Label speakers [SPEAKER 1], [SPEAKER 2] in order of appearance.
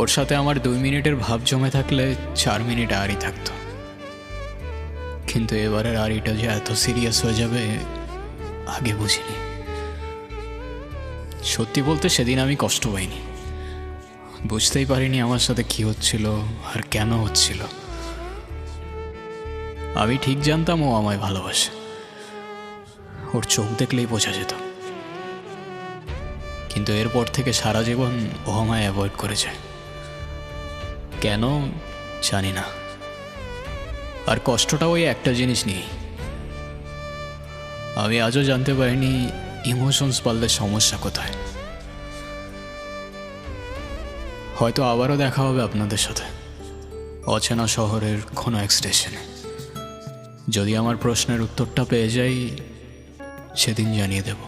[SPEAKER 1] ওর সাথে আমার 2 মিনিটের ভাব জমে থাকলে 4 মিনিট আরই থাকতো, কিন্তু এবারের আড়িটা যে এত সিরিয়াস হয়ে যাবে আগে বুঝিনি। সত্যি বলতে সেদিন আমি কষ্ট পাইনি, বুঝতেই পারিনি আমার সাথে কি হচ্ছিল আর কেন হচ্ছিল। আমি ঠিক জানতাম ও আমায় ভালোবাসে, ওর চোখ দেখলেই বোঝা যেত, কিন্তু এরপর থেকে সারা জীবন ও আমায় অ্যাভয়েড করেছে। কেন জানি না। আর কষ্টটা ওই একটা জিনিস নিয়ে। আমি আজও জানতে পারিনি ইমোশনস পারলে সমস্যা কোথায়। হয়তো আবারও দেখা হবে আপনাদের সাথে অচেনা শহরের কোনো এক স্টেশনে। যদি আমার প্রশ্নের উত্তরটা পেয়ে যাই সেদিন জানিয়ে দেব।